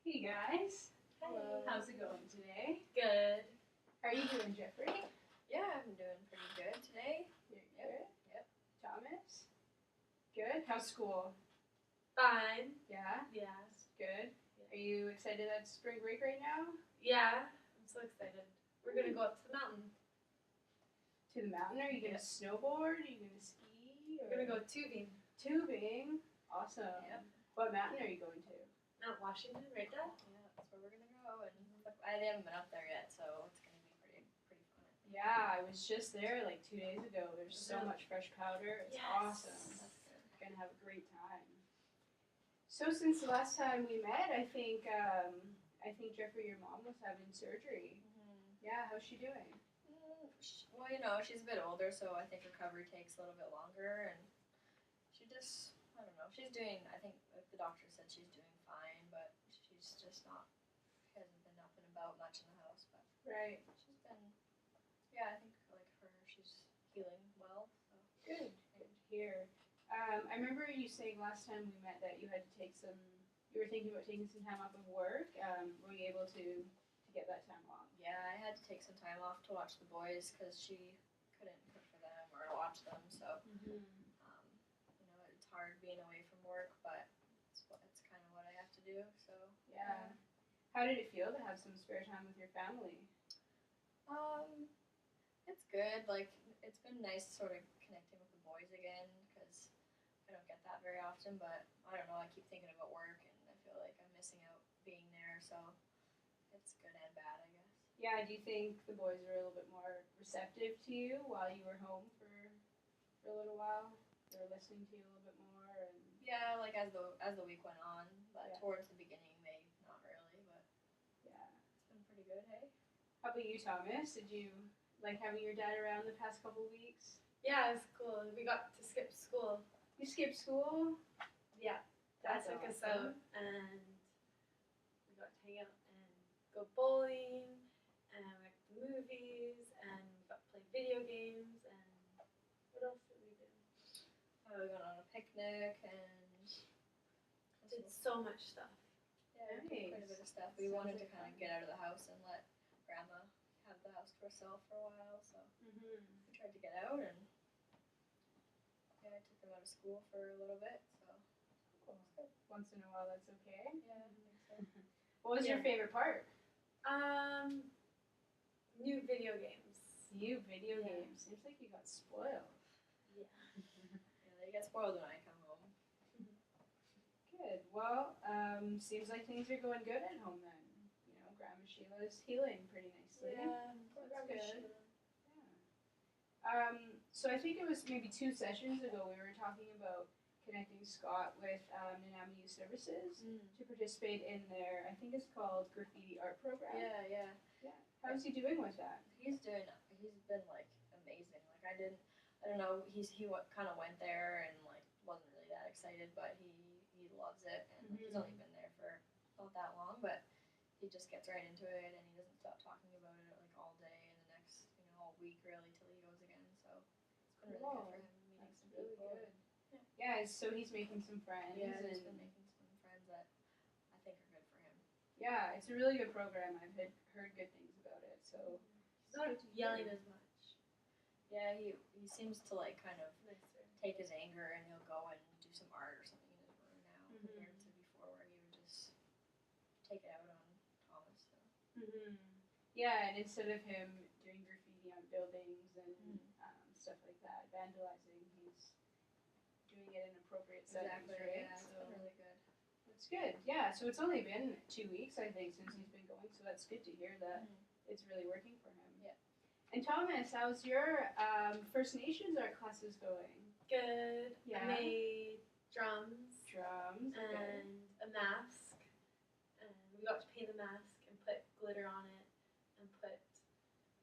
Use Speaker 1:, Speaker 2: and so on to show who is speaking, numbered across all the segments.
Speaker 1: Hey guys,
Speaker 2: Hello.
Speaker 1: how's it going today?
Speaker 2: Good.
Speaker 1: How are you doing, Jeffrey?
Speaker 2: Yeah, I'm doing pretty good today.
Speaker 1: You're good.
Speaker 2: Yep.
Speaker 1: Thomas? Good. How's school?
Speaker 2: Fine.
Speaker 1: Yeah,
Speaker 2: Yes.
Speaker 1: good. Are you excited at spring break right now?
Speaker 2: Yeah, I'm so excited. We're gonna go up to the mountain.
Speaker 1: To the mountain? Are you gonna snowboard? Are you gonna ski? Or...
Speaker 2: We're gonna go tubing.
Speaker 1: Tubing. Awesome.
Speaker 2: Yep.
Speaker 1: What mountain are you going to?
Speaker 2: Mount Washington, right, Dad? Yeah, that's where we're gonna go. And I haven't been up there yet, so it's gonna be pretty fun.
Speaker 1: Yeah, I was just there like 2 days ago. There's so
Speaker 2: Yeah.
Speaker 1: much fresh powder. It's
Speaker 2: Yes.
Speaker 1: awesome.
Speaker 2: That's good.
Speaker 1: Gonna have a great time. So since the last time we met, I think Jeffrey, your mom was having surgery. Yeah, how's she doing?
Speaker 2: Well, you know, she's a bit older, so I think recovery takes a little bit longer, and she just, I don't know, she's doing, I think the doctor said she's doing fine, but she's just not, she hasn't been up and about much in the house, but
Speaker 1: Right.
Speaker 2: she's been, yeah, I think like for her, she's healing well, so.
Speaker 1: Good. Good to hear. I remember you saying last time we met that you had to take some, you were thinking about taking some time off of work. Were you able to get that time off?
Speaker 2: Yeah, I had to take some time off to watch the boys, because she couldn't cook for them or watch them, so.
Speaker 1: Mm-hmm.
Speaker 2: You know, it's hard being away from work, but it's kind of what I have to do. So
Speaker 1: Yeah. How did it feel to have some spare time with your family?
Speaker 2: It's good. Like it's been nice, sort of connecting with the boys again, because I don't get that very often. But I don't know. I keep thinking about work, and I feel like I'm missing out being there. So it's good and bad, I guess.
Speaker 1: Yeah. Do you think the boys were a little bit more receptive to you while you were home for a little while? They were listening to you a little bit more, and
Speaker 2: Yeah, like as the week went on, but
Speaker 1: Yeah.
Speaker 2: towards the beginning, they not really. But
Speaker 1: yeah.
Speaker 2: it's been pretty good. Hey.
Speaker 1: How about you, Thomas? Did you like having your dad around the past couple weeks?
Speaker 3: Yeah, it was cool. We got to skip school.
Speaker 1: You skipped school?
Speaker 3: Yeah, Dad
Speaker 1: That's
Speaker 3: took us
Speaker 1: awesome.
Speaker 3: out, and we got to hang out and go bowling, and we went to the movies, and we got to play video games, and what else did we do?
Speaker 2: We went on a picnic and
Speaker 3: Did so much stuff.
Speaker 2: yeah, we did quite a bit of stuff. We
Speaker 1: Sounds
Speaker 2: wanted
Speaker 1: like
Speaker 2: to kind of
Speaker 1: fun.
Speaker 2: get out of the house and let Grandma have the house to herself for a while, so
Speaker 1: Mm-hmm.
Speaker 2: we tried to get out, and yeah, I took them out of school for a little bit, so
Speaker 1: Cool. Once in a while, that's okay.
Speaker 2: yeah, I think so.
Speaker 1: What was your
Speaker 3: Yeah.
Speaker 1: favorite part?
Speaker 3: New video games.
Speaker 1: You video
Speaker 3: Yeah.
Speaker 1: games. Seems like you got spoiled.
Speaker 3: Yeah.
Speaker 2: Yeah, they get spoiled when I come home.
Speaker 1: Good. Well, seems like things are going good at home then. You know, Grandma Sheila's healing pretty nicely.
Speaker 2: Poor
Speaker 1: That's
Speaker 2: Grandma
Speaker 1: good.
Speaker 2: Sheila.
Speaker 1: So I think it was maybe 2 sessions ago we were talking about connecting Scott with Nanami Youth Services to participate in their, I think it's called Graffiti Art Program.
Speaker 2: Yeah.
Speaker 1: How's he doing with that?
Speaker 2: He's been like amazing. Like I don't know. He kind of went there and like wasn't really that excited, but he loves it, and he's only been there for not that long, but he just gets right into it, and he doesn't stop talking about it like all day and the next all week really till he goes again. So it's been really good for him meeting
Speaker 1: That's
Speaker 2: some
Speaker 1: really
Speaker 2: people.
Speaker 1: good. Yeah, so he's making some friends.
Speaker 2: Yeah,
Speaker 1: and
Speaker 2: he's been making some friends that I think are good for him.
Speaker 1: yeah, it's a really good program. I've heard good things about it. So
Speaker 3: He's not yelling as much.
Speaker 2: Yeah, he seems to like kind of
Speaker 3: Nicer.
Speaker 2: take his anger and he'll go and do some art or something in his room now compared to before where he would just take it out on Thomas. So.
Speaker 1: yeah, and instead of him doing graffiti on buildings and stuff like that, vandalizing, he's doing it in appropriate settings, right?
Speaker 2: Yeah, it's
Speaker 1: So
Speaker 2: been really good.
Speaker 1: that's good. Yeah, so it's only been 2 weeks, I think, since he's been going. So that's good to hear that it's really working for him.
Speaker 2: Yeah.
Speaker 1: And Thomas, how's your First Nations art classes going?
Speaker 3: Good.
Speaker 1: Yeah.
Speaker 3: I made drums
Speaker 1: Drums. Okay.
Speaker 3: and a mask, and we got to paint the mask and put glitter on it and put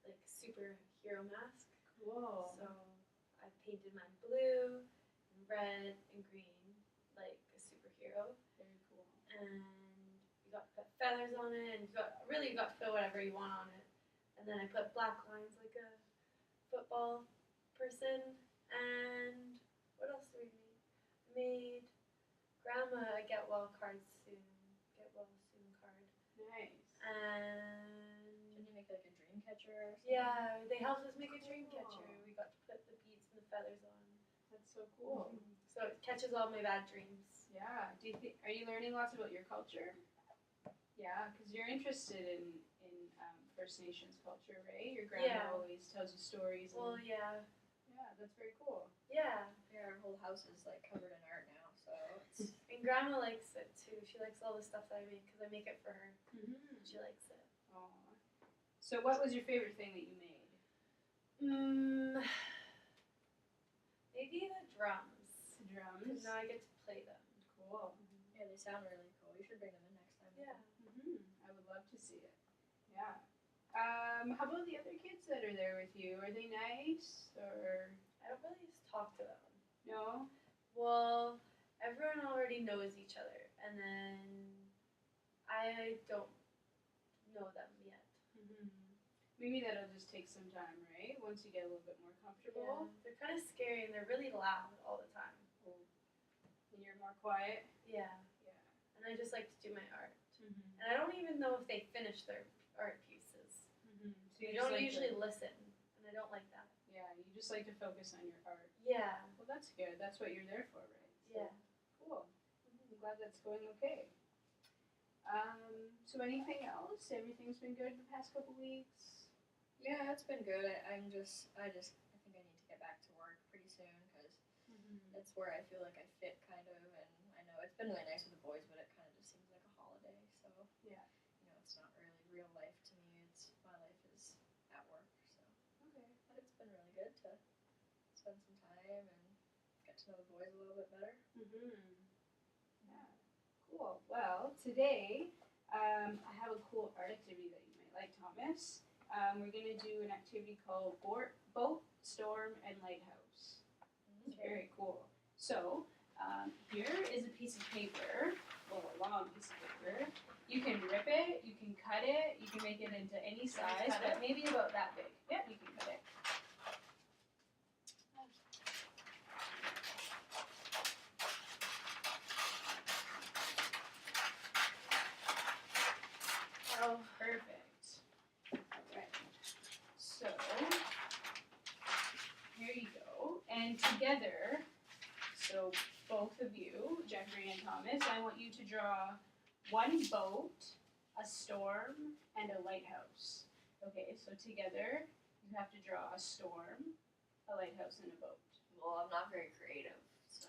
Speaker 3: like superhero mask.
Speaker 1: Cool.
Speaker 3: So I painted mine blue and red and green like a superhero,
Speaker 1: Very cool.
Speaker 3: and you got to put feathers on it, and you got to put whatever you want on it. And then I put black lines like a football person. And what else did we make? Made Grandma a get well card soon. Get well soon card.
Speaker 1: Nice.
Speaker 3: And
Speaker 2: Didn't you make like a dream catcher or something?
Speaker 3: yeah, they helped us make a dream
Speaker 2: Cool.
Speaker 3: catcher. We got to put the beads and the feathers on.
Speaker 1: That's so cool.
Speaker 3: So it catches all my bad dreams.
Speaker 1: Yeah. Are you learning lots about your culture? Yeah, because you're interested in First Nations culture, right? Your grandma
Speaker 3: Yeah.
Speaker 1: always tells you stories. And,
Speaker 3: Well, yeah.
Speaker 1: yeah, that's very cool.
Speaker 3: Yeah.
Speaker 2: Yeah, our whole house is like covered in art now, so it's
Speaker 3: And Grandma likes it too. She likes all the stuff that I make because I make it for her.
Speaker 1: Mm-hmm.
Speaker 3: She likes it.
Speaker 1: Aww. So, what was your favorite thing that you made?
Speaker 3: Maybe the drums.
Speaker 1: The drums.
Speaker 3: Because now I get to play them.
Speaker 1: Cool.
Speaker 2: yeah, they sound really cool. You should bring them in next time.
Speaker 3: Yeah.
Speaker 1: I would love to see it. Yeah. How about the other kids that are there with you? Are they nice or
Speaker 3: I don't really just talk to them.
Speaker 1: no?
Speaker 3: Well, everyone already knows each other, and then I don't know them yet.
Speaker 1: Maybe that'll just take some time, right? Once you get a little bit more comfortable.
Speaker 3: They're kind of scary and they're really loud all the time.
Speaker 1: And you're more quiet.
Speaker 3: Yeah.
Speaker 1: Yeah.
Speaker 3: And I just like to do my art.
Speaker 1: Mm-hmm.
Speaker 3: And I don't even know if they finish their art pieces.
Speaker 1: So
Speaker 3: They
Speaker 1: you
Speaker 3: don't
Speaker 1: just like
Speaker 3: usually
Speaker 1: to,
Speaker 3: listen, and I don't like that.
Speaker 1: yeah, you just like to focus on your art.
Speaker 3: Yeah.
Speaker 1: Well, that's good. That's what you're there for, right? So,
Speaker 3: Yeah.
Speaker 1: Cool. I'm glad that's going okay. So anything else? Everything's been good the past couple weeks?
Speaker 2: Yeah, it's been good. I think I need to get back to work pretty soon because that's where I feel like I fit kind of. And I know it's been really nice with the boys, but it kind of just seems like a holiday. So
Speaker 1: Yeah.
Speaker 2: it's not really real life to me. It's my life is at work. So,
Speaker 1: Okay.
Speaker 2: but it's been really good to spend some time and get to know the boys a little bit better.
Speaker 1: Yeah. Cool. Well, today I have a cool art activity that you might like, Thomas. We're going to do an activity called Boat, Storm, and Lighthouse. It's very cool. So, here is a piece of paper, well, a long piece of paper. You can rip it, you can cut it, you can make it into any size,
Speaker 3: cut
Speaker 1: but maybe about that big. Yep, you can cut it. Oh, perfect. Alright. So, here you go. And together, so both of you, Jeffrey and Thomas, I want you to draw one boat, a storm, and a lighthouse. Okay, so together, you have to draw a storm, a lighthouse, and a boat.
Speaker 2: Well, I'm not very creative, so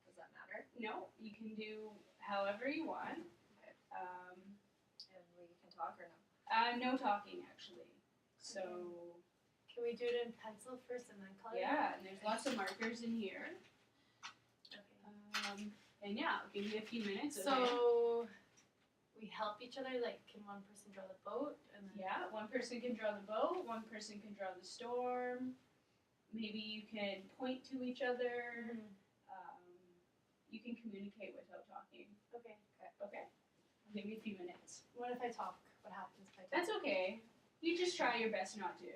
Speaker 2: does that matter?
Speaker 1: No, you can do however you want.
Speaker 2: And we can talk or no?
Speaker 1: No talking, actually. So,
Speaker 3: Can we do it in pencil first and then color?
Speaker 1: yeah, and there's lots of markers in here.
Speaker 3: Okay.
Speaker 1: And yeah, I'll give you a few minutes. Okay?
Speaker 3: So we help each other. Like, can one person draw the boat? And then
Speaker 1: Yeah, one person can draw the boat, one person can draw the storm. Maybe you can point to each other. You can communicate without talking.
Speaker 3: Okay.
Speaker 1: Okay. I'll give you a few minutes.
Speaker 3: What if I talk? What happens if I talk?
Speaker 1: That's okay. You just try your best not to.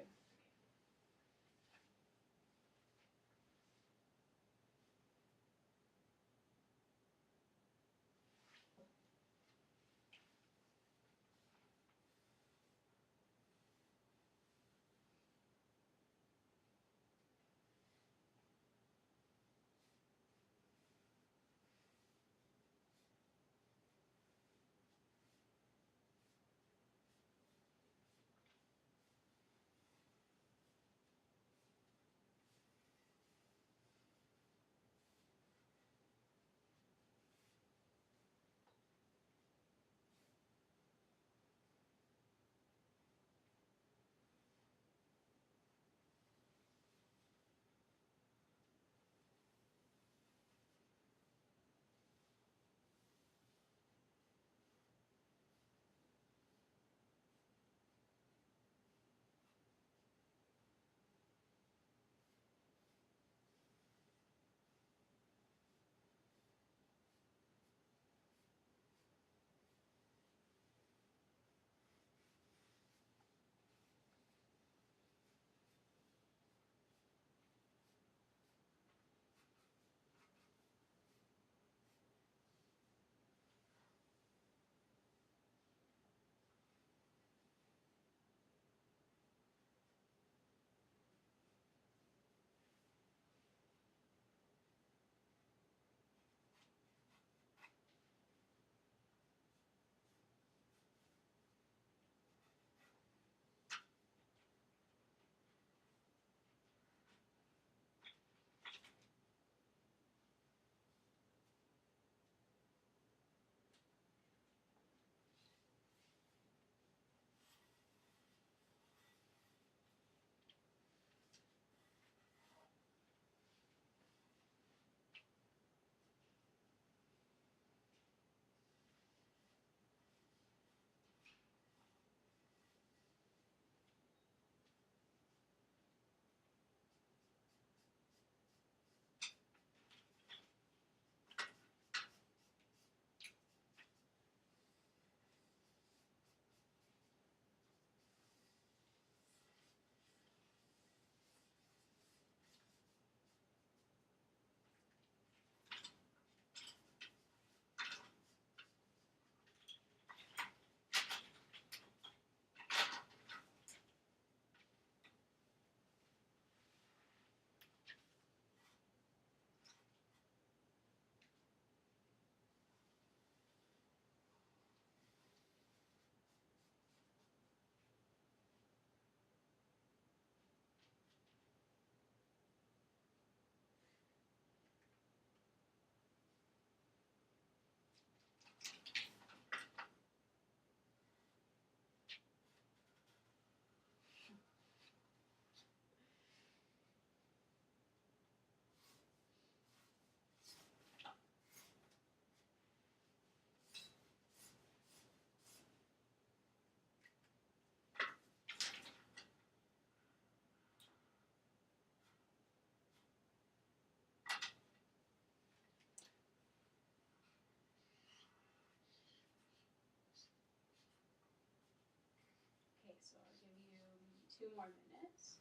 Speaker 1: 2 more minutes.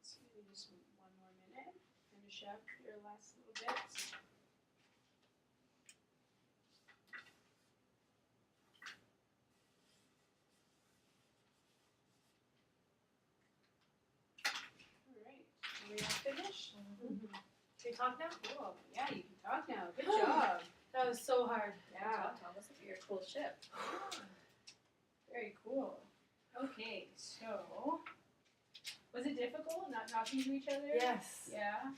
Speaker 1: So maybe just 1 more minute. Finish up your last little bits. Alright, are we all finished?
Speaker 3: Can we talk now?
Speaker 1: Cool. Yeah, you can talk now. Good job.
Speaker 3: That was so hard.
Speaker 1: Yeah.
Speaker 2: Thomas, look at your cool ship.
Speaker 1: Very cool. Okay, so was it difficult not talking to each other?
Speaker 3: Yes.
Speaker 1: Yeah.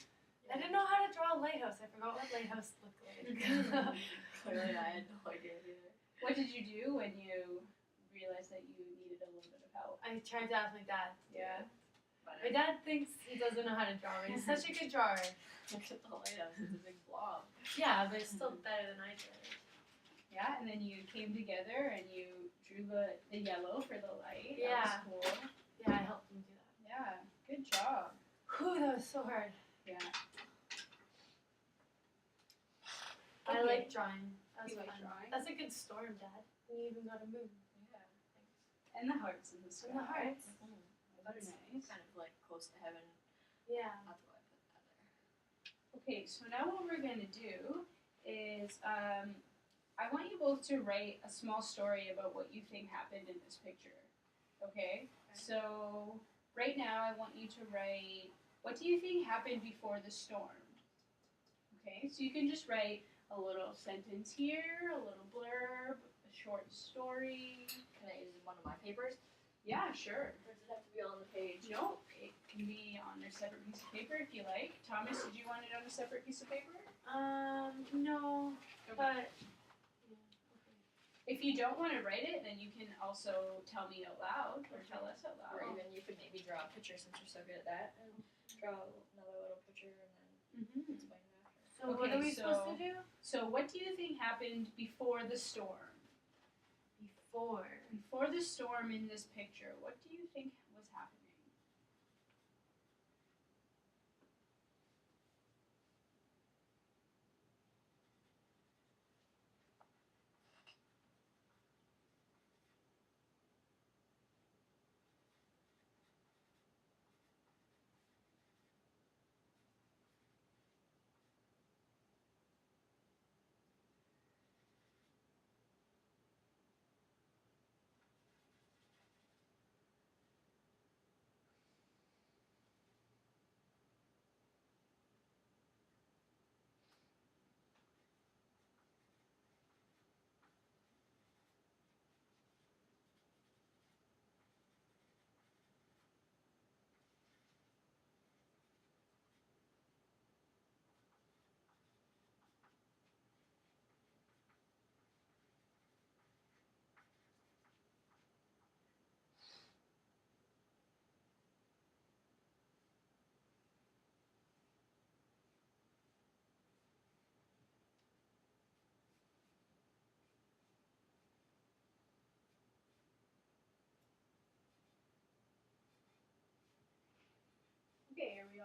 Speaker 3: I didn't know how to draw a lighthouse. I forgot what lighthouse looked like.
Speaker 2: Clearly, I had no idea either.
Speaker 1: What did you do when you realized that you needed a little bit of help?
Speaker 3: I tried to ask my dad.
Speaker 1: Yeah.
Speaker 3: My dad thinks he doesn't know how to draw, but he's such a good drawer.
Speaker 2: Look at the lighthouse. It's a big blob.
Speaker 3: Yeah, but it's still better than I did.
Speaker 1: Yeah, and then you came together and you drew the yellow for the light.
Speaker 3: Yeah.
Speaker 1: That was cool.
Speaker 3: Yeah, I helped him do that.
Speaker 1: Yeah, good job.
Speaker 3: Whew, that was so hard.
Speaker 1: Yeah.
Speaker 3: I
Speaker 1: Okay.
Speaker 3: like drawing. That was
Speaker 1: You like
Speaker 3: fun.
Speaker 1: drawing?
Speaker 3: That's a good storm, Dad. We even got a moon.
Speaker 1: Yeah. And the hearts in the sky.
Speaker 3: And the hearts.
Speaker 1: Those are nice.
Speaker 2: Kind of like close to heaven.
Speaker 3: Yeah.
Speaker 2: That's why I put that there.
Speaker 1: Okay, so now what we're going to do is I want you both to write a small story about what you think happened in this picture. Okay? So right now I want you to write, what do you think happened before the storm? Okay, so you can just write a little sentence here, a little blurb, a short story.
Speaker 2: Can I use one of my papers?
Speaker 1: Yeah, sure.
Speaker 2: Or does it have to be on the page?
Speaker 1: No, it can be on a separate piece of paper if you like. Thomas, did you want it on a separate piece of paper?
Speaker 3: No, but
Speaker 1: If you don't want to write it, then you can also tell me out loud or tell us out
Speaker 2: Or
Speaker 1: loud.
Speaker 2: even you could maybe draw a picture since you're so good at that, and draw another little picture and then
Speaker 1: Mm-hmm.
Speaker 2: explain it after.
Speaker 3: so what
Speaker 1: Okay,
Speaker 3: are we supposed
Speaker 1: so-
Speaker 3: to do?
Speaker 1: So, what do you think happened before the storm?
Speaker 3: Before.
Speaker 1: Before the storm in this picture, what do you think was happening?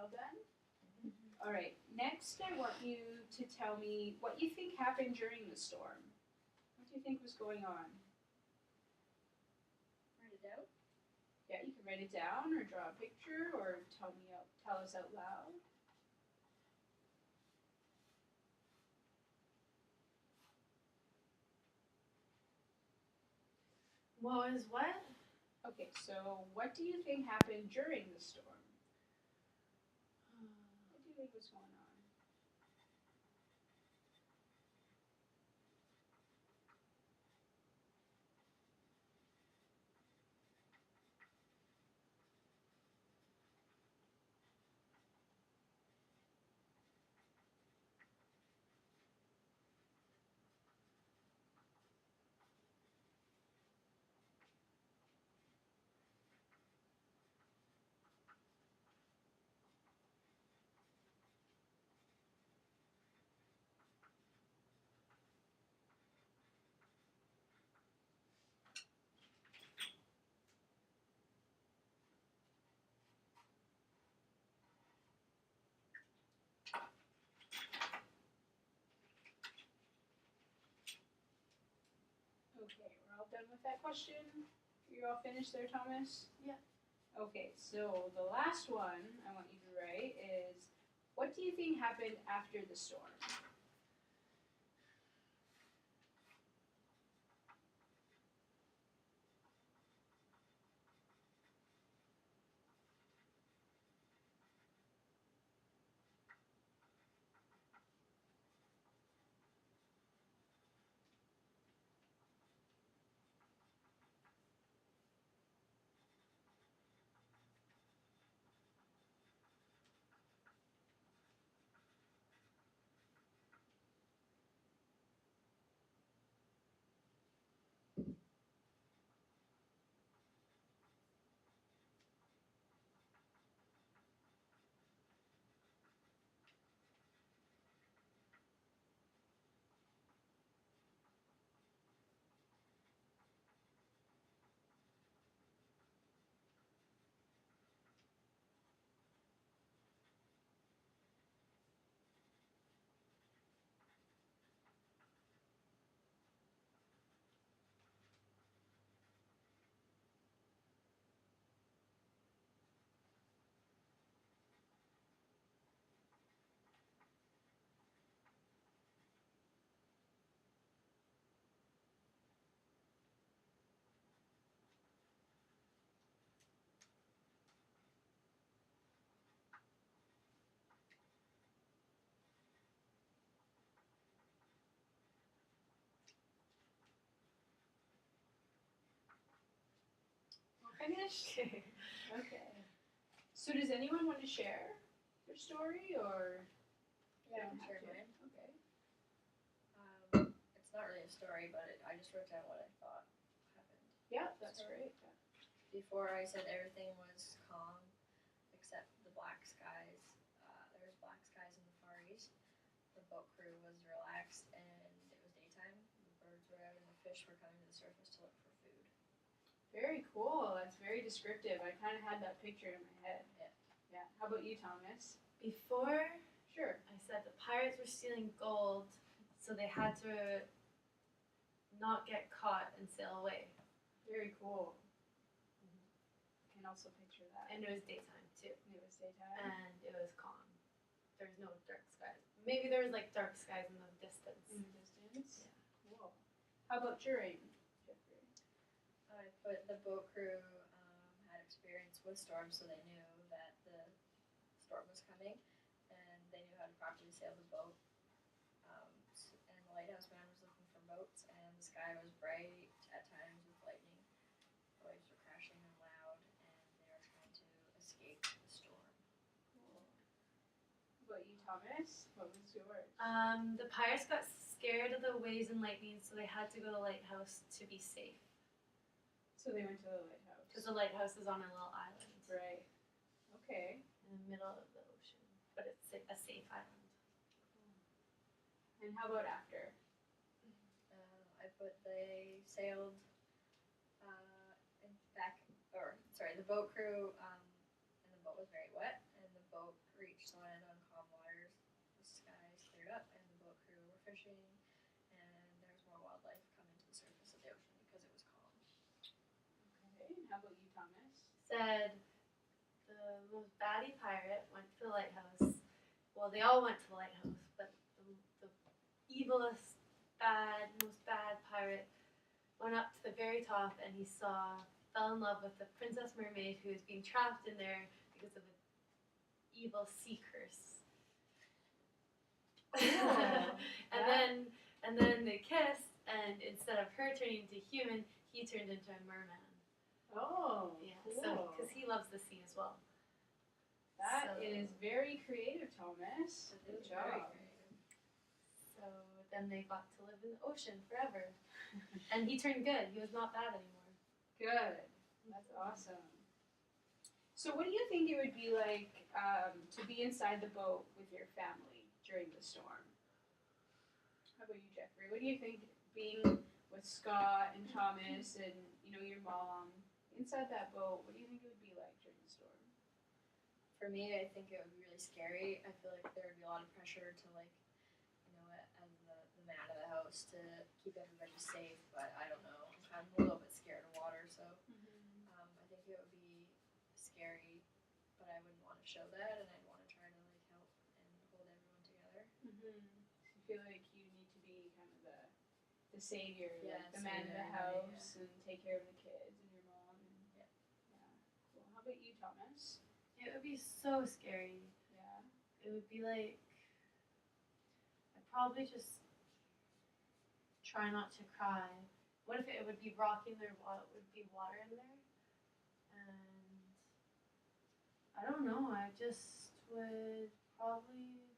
Speaker 1: all done? All right, next I want you to tell me what you think happened during the storm. What do you think was going on?
Speaker 2: Write it down.
Speaker 1: Yeah, you can write it down or draw a picture or tell us out loud.
Speaker 3: What was what?
Speaker 1: Okay, so what do you think happened during the storm? What do you think was going on? Okay, we're all done with that question? You're all finished there, Thomas?
Speaker 3: Yeah.
Speaker 1: Okay, so the last one I want you to write is, what do you think happened after the storm? Finished? Okay. So does anyone want to share their story or?
Speaker 2: Yeah,
Speaker 1: Don't
Speaker 2: I'm sure
Speaker 1: have to.
Speaker 2: mine.
Speaker 1: Okay.
Speaker 2: It's not really a story, but I just wrote down what I thought happened.
Speaker 1: Yeah, that's
Speaker 2: So,
Speaker 1: great.
Speaker 2: Before I said everything was calm, except the black skies. There was black skies in the Far East. The boat crew was relaxed, and it was daytime. The birds were out, and the fish were coming to the surface to look for food.
Speaker 1: Very cool. That's very descriptive. I kind of had that picture in my head.
Speaker 2: Yeah.
Speaker 1: Yeah. How about you, Thomas?
Speaker 3: Before
Speaker 1: Sure.
Speaker 3: I said the pirates were stealing gold, so they had to not get caught and sail away.
Speaker 1: Very cool. I can also picture that.
Speaker 3: And it was daytime too.
Speaker 1: It was daytime.
Speaker 3: And it was calm. There's no dark skies. Maybe there was like dark skies in the distance.
Speaker 1: In the distance.
Speaker 3: Yeah.
Speaker 1: Cool. How about during, Jeffrey?
Speaker 2: I put the boat crew had experience with storms, so they knew that the storm was coming, and they knew how to properly sail the boat. And the lighthouse man was looking for boats, and the sky was bright at times with lightning. The waves were crashing and loud, and they were trying to escape the storm.
Speaker 1: Cool. How about you, Thomas? What was yours?
Speaker 3: The pirates got scared of the waves and lightning, so they had to go to the lighthouse to be safe.
Speaker 1: So they went to the lighthouse.
Speaker 3: Because the lighthouse is on a little island
Speaker 1: Right. Okay.
Speaker 3: in the middle of the ocean, but it's a safe island.
Speaker 1: And how about after?
Speaker 2: I put they sailed the boat crew, and the boat was very wet, and the boat crew fishing, and there was more wildlife coming to the surface of the ocean because it was calm.
Speaker 1: Okay. And how about you, Thomas?
Speaker 3: Said the most baddie pirate went to the lighthouse. Well, they all went to the lighthouse, but the evilest, most bad pirate went up to the very top, and he fell in love with the princess mermaid who was being trapped in there because of an evil sea curse. and then they kissed, and instead of her turning into human, he turned into a merman.
Speaker 1: Oh,
Speaker 3: Yeah,
Speaker 1: cool.
Speaker 3: so because he loves the sea as well.
Speaker 1: That is very creative, Thomas.
Speaker 2: It
Speaker 1: Good
Speaker 2: is very
Speaker 1: job.
Speaker 2: creative.
Speaker 3: So then they got to live in the ocean forever, and he turned good. He was not bad anymore.
Speaker 1: Good. That's awesome. So, what do you think it would be like to be inside the boat with your family during the storm? How about you, Jeffrey? What do you think being with Scott and Thomas and your mom inside that boat? What do you think it would be like during the storm?
Speaker 2: For me, I think it would be really scary. I feel like there would be a lot of pressure to as the man of the house to keep everybody safe. But I don't know. I'm a little bit scared of water, so I think it would be scary. But I wouldn't want to show that, and I'd want to try to help and hold everyone together.
Speaker 1: So you feel like you need to be kind of the savior,
Speaker 2: Yeah,
Speaker 1: like the man of the
Speaker 2: savior,
Speaker 1: house, and take care of the kids and your mom. And,
Speaker 2: Yeah.
Speaker 1: Cool. How about you, Thomas?
Speaker 3: It would be so scary.
Speaker 1: Yeah.
Speaker 3: It would be like I'd probably just try not to cry. What if it would be rocking there? Would be water in there? And I don't know. I just would probably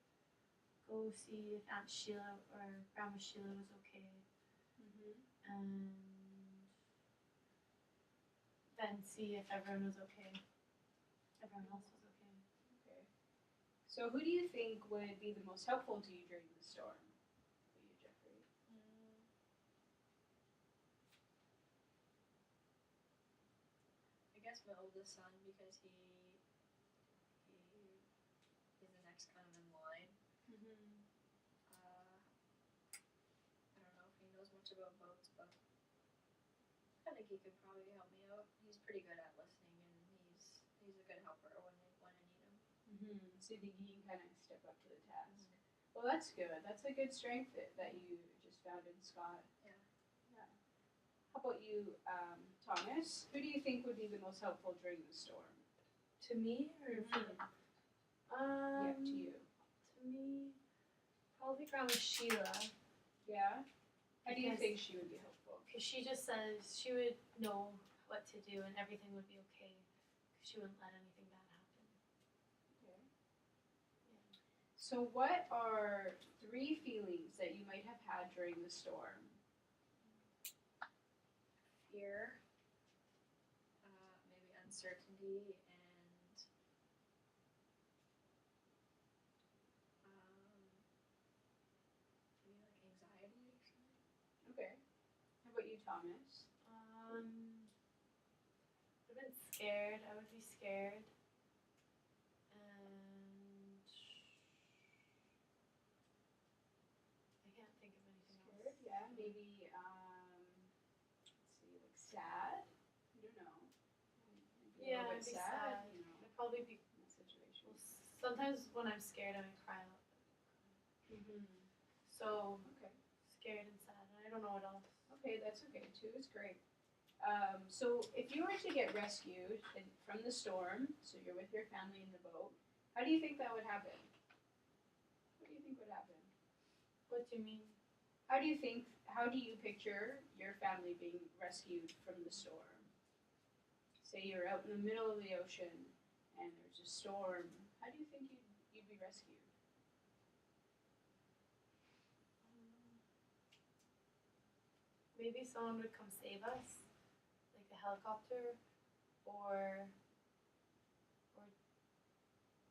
Speaker 3: go see if Aunt Sheila or Grandma Sheila was okay, and then see if everyone was okay. Everyone else was okay.
Speaker 1: Okay. So who do you think would be the most helpful to you during the storm? How about you, Jeffrey?
Speaker 2: I guess my oldest son, because he's the next kind of in line. I don't know if he knows much about boats, but I think he could probably help me out. He's pretty good at listening, and he's a good helper when I need him.
Speaker 1: So you think he can kind of step up to the task? Well, that's good. That's a good strength that you just found in Scott.
Speaker 2: Yeah.
Speaker 1: Yeah. How about you, Thomas? Who do you think would be the most helpful during the storm?
Speaker 3: To me or
Speaker 1: Yeah, to you.
Speaker 3: To me, probably Grandma Sheila.
Speaker 1: Yeah. How do you
Speaker 3: Because-
Speaker 1: think she would be helpful?
Speaker 3: Because she just says she would know what to do and everything would be okay. She wouldn't let anything bad happen.
Speaker 1: Okay.
Speaker 3: Yeah.
Speaker 1: So, what are 3 feelings that you might have had during the storm?
Speaker 2: Fear, maybe uncertainty, and maybe like anxiety or something.
Speaker 1: Okay. How about you, Thomas?
Speaker 3: I've been scared. I would be scared. And I can't think of anything
Speaker 1: Scared?
Speaker 3: else.
Speaker 1: Yeah. Maybe. Let's see. Like sad. I don't know. Maybe
Speaker 3: Yeah,
Speaker 1: a little
Speaker 3: I'd
Speaker 1: bit
Speaker 3: be
Speaker 1: sad.
Speaker 3: sad. I'd probably be.
Speaker 1: In that situation.
Speaker 3: Sometimes when I'm scared, I might cry a lot. So
Speaker 1: Okay.
Speaker 3: scared and sad. And I don't know what else.
Speaker 1: Okay, that's okay too. It's great. So if you were to get rescued from the storm, so you're with your family in the boat, how do you think that would happen? What do you think would happen?
Speaker 3: What do you mean?
Speaker 1: How do you picture your family being rescued from the storm? Say you're out in the middle of the ocean and there's a storm. How do you think you'd be rescued?
Speaker 3: Maybe someone would come save us, like a helicopter, or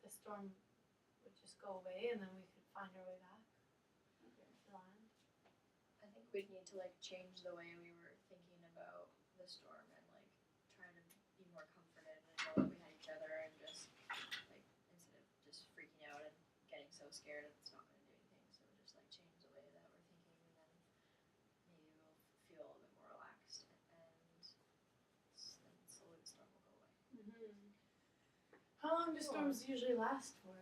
Speaker 3: the storm would just go away and then we could find our way back
Speaker 1: Okay.
Speaker 3: to land.
Speaker 2: I think we'd need to change the way we were thinking about the storm and try to be more comforted and know that we had each other and just instead of just freaking out and getting so scared it's not going to do anything. So just change the way that
Speaker 3: How long do storms usually last for?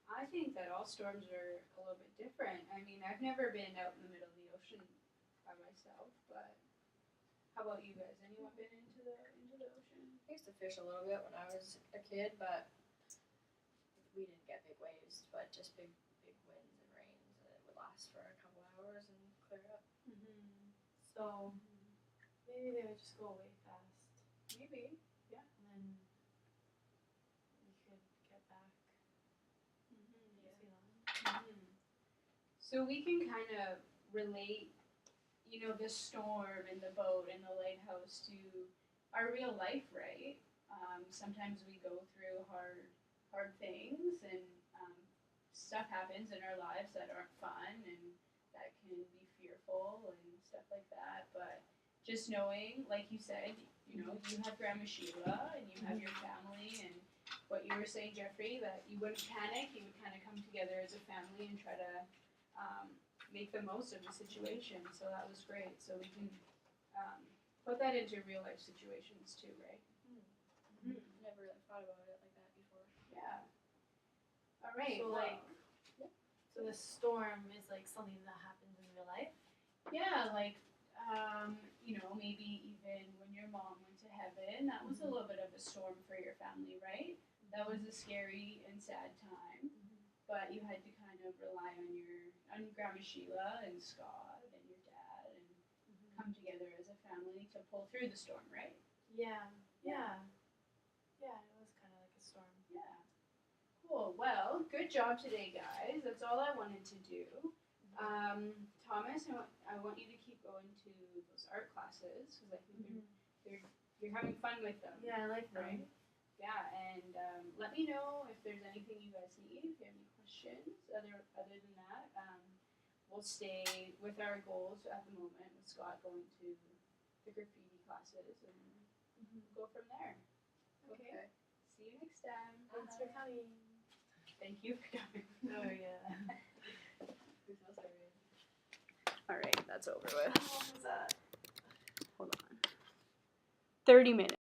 Speaker 1: I think that all storms are a little bit different. I mean, I've never been out in the middle of the ocean by myself, but how about you guys? Anyone been into the ocean?
Speaker 2: I used to fish a little bit when I was a kid, but we didn't get big waves, but just big winds and rains, and it would last for a couple hours and clear up.
Speaker 1: Mm-hmm.
Speaker 3: So maybe they would just go away fast,
Speaker 1: Maybe.
Speaker 3: and then we could get back to New Zealand.
Speaker 1: So we can kind of relate, you know, the storm and the boat and the lighthouse to our real life, right? Sometimes we go through hard things, and stuff happens in our lives that aren't fun, and that can be fearful and stuff like that. But just knowing, like you said, you know, you have Grandma Sheila and you have your family, and what you were saying, Jeffrey, that you wouldn't panic, you would kind of come together as a family and try to make the most of the situation. So that was great. So we can put that into real life situations too, right?
Speaker 2: Never really thought about it like that before.
Speaker 1: Yeah. All right.
Speaker 3: So
Speaker 1: well,
Speaker 3: like, so the storm is like something that happens in real life.
Speaker 1: yeah, like you know, maybe even when your mom went to heaven, that was a little bit of a storm for your family, right? That was a scary and sad time, but you had to kind of rely on Grandma Sheila and Scott and your dad and come together as a family to pull through the storm, right?
Speaker 3: Yeah. It was kind of like a storm.
Speaker 1: Yeah. Cool. Well, good job today, guys. That's all I wanted to do. Thomas, I want you to keep going to those art classes because I think you're having fun with them.
Speaker 3: Yeah, I like them.
Speaker 1: Right? Yeah, and let me know if there's anything you guys need. If you have any questions, other than that, we'll stay with our goals at the moment. With Scott going to the graffiti classes, and go from there. Okay. See you next time.
Speaker 3: Thanks for coming.
Speaker 1: Thank you for coming.
Speaker 3: Oh yeah.
Speaker 1: All right, that's over with.
Speaker 3: How long was that?
Speaker 1: Hold on. 30 minutes.